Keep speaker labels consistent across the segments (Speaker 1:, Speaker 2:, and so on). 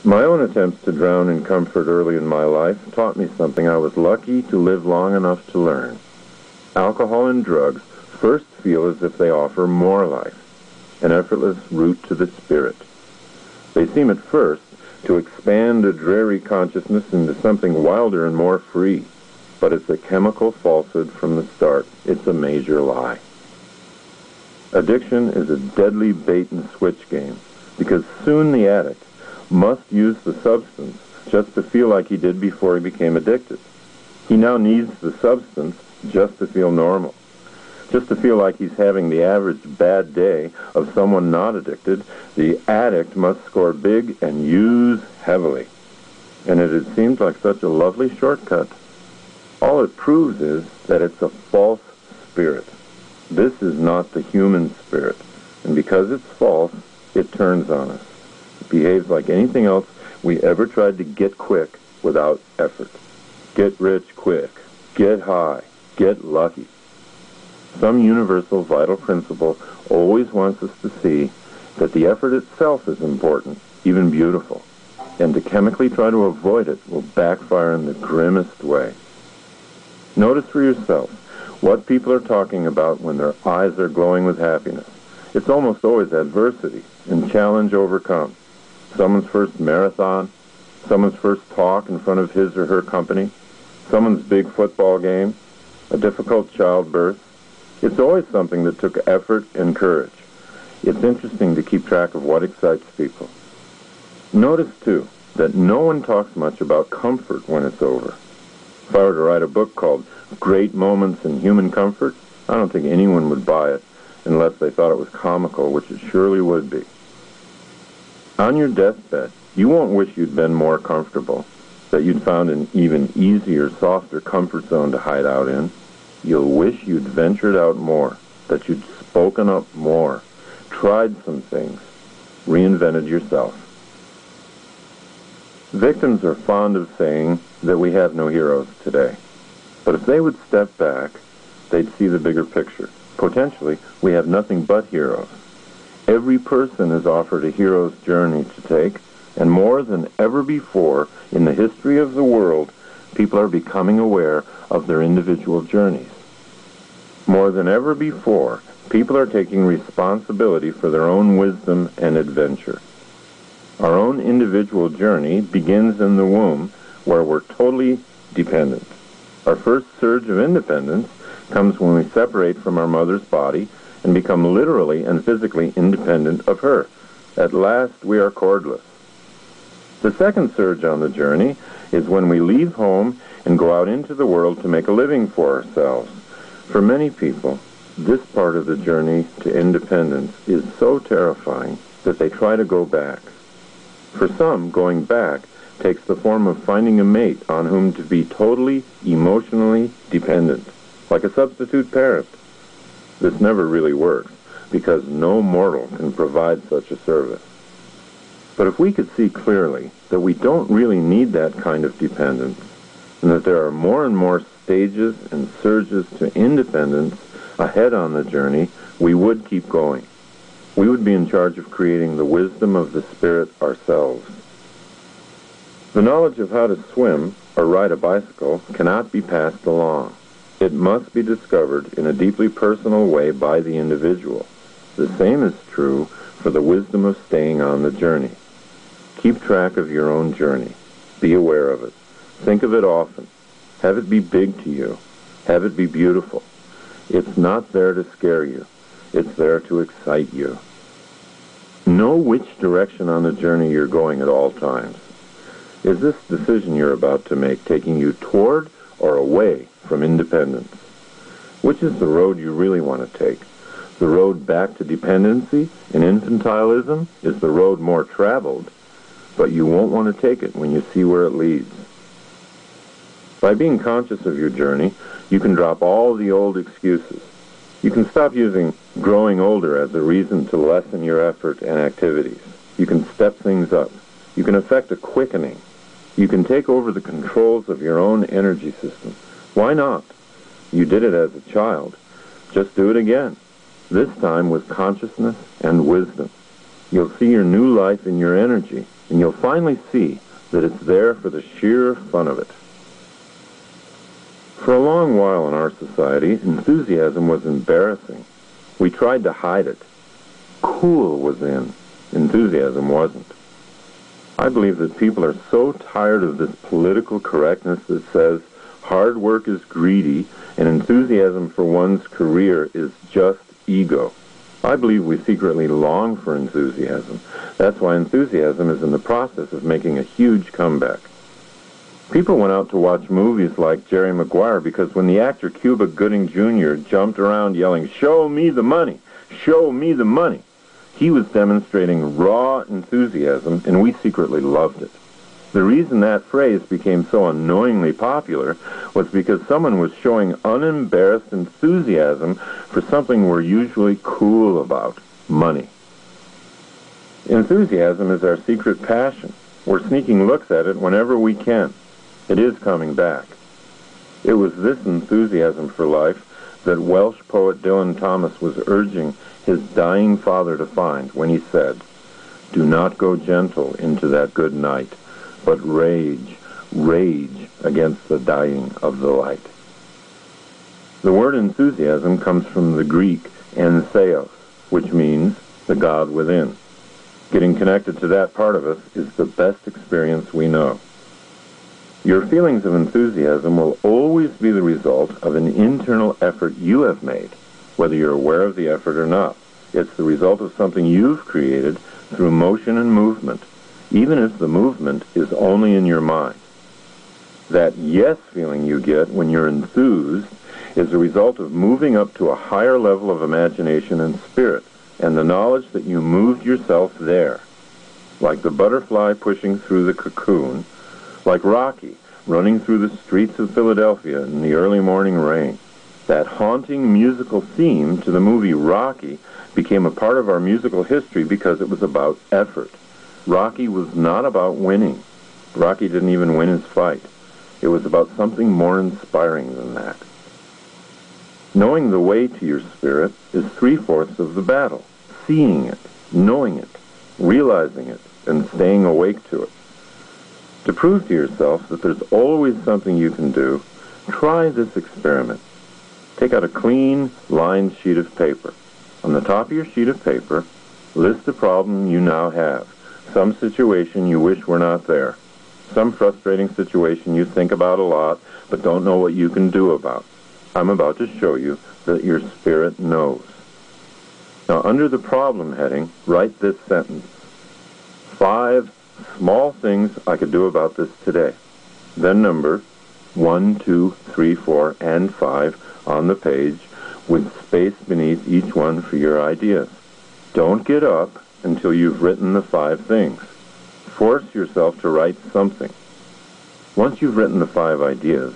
Speaker 1: My own attempts to drown in comfort early in my life taught me something I was lucky to live long enough to learn. Alcohol and drugs first feel as if they offer more life, an effortless route to the spirit. They seem at first to expand a dreary consciousness into something wilder and more free, but it's a chemical falsehood from the start. It's a major lie. Addiction is a deadly bait-and-switch game, because soon the addict must use the substance just to feel like he did before he became addicted. He now needs the substance just to feel normal, just to feel like he's having the average bad day of someone not addicted. The addict must score big and use heavily. And it had seemed like such a lovely shortcut. All it proves is that it's a false spirit. This is not the human spirit, and because it's false, it turns on us. It behaves like anything else we ever tried to get quick without effort. Get rich quick, get high, get lucky. Some universal vital principle always wants us to see that the effort itself is important, even beautiful, and to chemically try to avoid it will backfire in the grimmest way. Notice for yourself what people are talking about when their eyes are glowing with happiness. It's almost always adversity and challenge overcome. Someone's first marathon, someone's first talk in front of his or her company, someone's big football game, a difficult childbirth. It's always something that took effort and courage. It's interesting to keep track of what excites people. Notice, too, that no one talks much about comfort when it's over. If I were to write a book called Great Moments in Human Comfort, I don't think anyone would buy it unless they thought it was comical, which it surely would be. On your deathbed, you won't wish you'd been more comfortable, that you'd found an even easier, softer comfort zone to hide out in. You'll wish you'd ventured out more, that you'd spoken up more, tried some things, reinvented yourself. Victims are fond of saying that we have no heroes today. But if they would step back, they'd see the bigger picture. Potentially, we have nothing but heroes. Every person is offered a hero's journey to take, and more than ever before in the history of the world, people are becoming aware of their individual journeys. More than ever before, people are taking responsibility for their own wisdom and adventure. Our own individual journey begins in the womb, where we're totally dependent. Our first surge of independence comes when we separate from our mother's body and become literally and physically independent of her. At last, we are cordless. The second surge on the journey is when we leave home and go out into the world to make a living for ourselves. For many people, this part of the journey to independence is so terrifying that they try to go back. For some, going back takes the form of finding a mate on whom to be totally emotionally dependent, like a substitute parent. This never really works, because no mortal can provide such a service. But if we could see clearly that we don't really need that kind of dependence, and that there are more and more stages and surges to independence ahead on the journey, we would keep going. We would be in charge of creating the wisdom of the spirit ourselves. The knowledge of how to swim or ride a bicycle cannot be passed along. It must be discovered in a deeply personal way by the individual. The same is true for the wisdom of staying on the journey. Keep track of your own journey. Be aware of it. Think of it often. Have it be big to you. Have it be beautiful. It's not there to scare you. It's there to excite you. Know which direction on the journey you're going at all times. Is this decision you're about to make taking you toward or away from independence? Which is the road you really want to take? The road back to dependency and infantilism is the road more traveled, but you won't want to take it when you see where it leads. By being conscious of your journey, you can drop all the old excuses. You can stop using growing older as a reason to lessen your effort and activities. You can step things up. You can effect a quickening. You can take over the controls of your own energy system. Why not? You did it as a child. Just do it again. This time with consciousness and wisdom. You'll see your new life in your energy, and you'll finally see that it's there for the sheer fun of it. For a long while in our society, enthusiasm was embarrassing. We tried to hide it. Cool was in. Enthusiasm wasn't. I believe that people are so tired of this political correctness that says hard work is greedy and enthusiasm for one's career is just ego. I believe we secretly long for enthusiasm. That's why enthusiasm is in the process of making a huge comeback. People went out to watch movies like Jerry Maguire because when the actor Cuba Gooding Jr. jumped around yelling, "Show me the money! Show me the money!" he was demonstrating raw enthusiasm, and we secretly loved it. The reason that phrase became so annoyingly popular was because someone was showing unembarrassed enthusiasm for something we're usually cool about, money. Enthusiasm is our secret passion. We're sneaking looks at it whenever we can. It is coming back. It was this enthusiasm for life that Welsh poet Dylan Thomas was urging his dying father to find when he said, "Do not go gentle into that good night, but rage, rage against the dying of the light." The word enthusiasm comes from the Greek entheos, which means the God within. Getting connected to that part of us is the best experience we know. Your feelings of enthusiasm will always be the result of an internal effort you have made, whether you're aware of the effort or not. It's the result of something you've created through motion and movement, even if the movement is only in your mind. That yes feeling you get when you're enthused is the result of moving up to a higher level of imagination and spirit, and the knowledge that you moved yourself there. Like the butterfly pushing through the cocoon, like Rocky running through the streets of Philadelphia in the early morning rain. That haunting musical theme to the movie Rocky became a part of our musical history because it was about effort. Rocky was not about winning. Rocky didn't even win his fight. It was about something more inspiring than that. Knowing the way to your spirit is 3/4 of the battle. Seeing it, knowing it, realizing it, and staying awake to it. To prove to yourself that there's always something you can do, try this experiment. Take out a clean, lined sheet of paper. On the top of your sheet of paper, list the problem you now have. Some situation you wish were not there. Some frustrating situation you think about a lot, but don't know what you can do about. I'm about to show you that your spirit knows. Now, under the problem heading, write this sentence. 5 small things I could do about this today. Then number 1, 2, 3, 4, and 5 on the page with space beneath each one for your ideas. Don't get up until you've written the 5 things. Force yourself to write something. Once you've written the 5 ideas,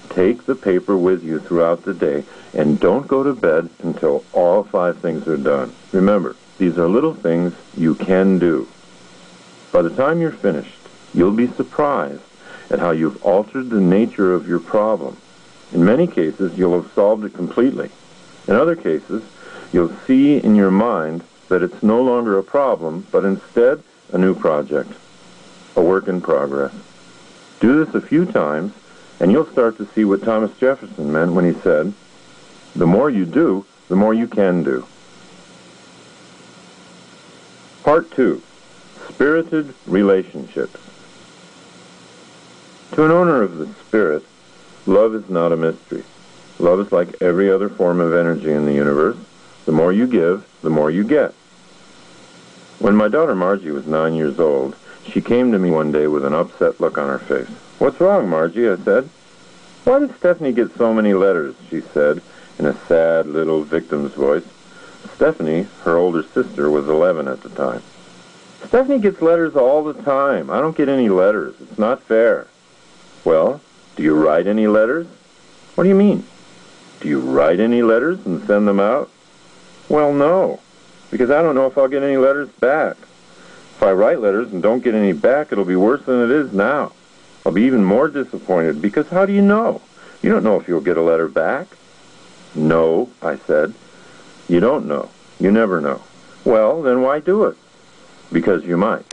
Speaker 1: take the paper with you throughout the day and don't go to bed until all 5 things are done. Remember, these are little things you can do. By the time you're finished, you'll be surprised at how you've altered the nature of your problem. In many cases, you'll have solved it completely. In other cases, you'll see in your mind that it's no longer a problem, but instead a new project, a work in progress. Do this a few times, and you'll start to see what Thomas Jefferson meant when he said, "The more you do, the more you can do." Part 2. Spirited relationships. To an owner of the spirit, love is not a mystery. Love is like every other form of energy in the universe. The more you give, the more you get. When my daughter Margie was 9 years old, she came to me one day with an upset look on her face. "What's wrong, Margie?" I said. "Why did Stephanie get so many letters?" she said in a sad little victim's voice. Stephanie, her older sister, was 11 at the time. "Stephanie gets letters all the time. I don't get any letters. It's not fair." "Well, do you write any letters?" "What do you mean?" "Do you write any letters and send them out?" "Well, no, because I don't know if I'll get any letters back. If I write letters and don't get any back, it'll be worse than it is now. I'll be even more disappointed, because how do you know? You don't know if you'll get a letter back." "No," I said. "You don't know. You never know." "Well, then why do it?" "Because you might."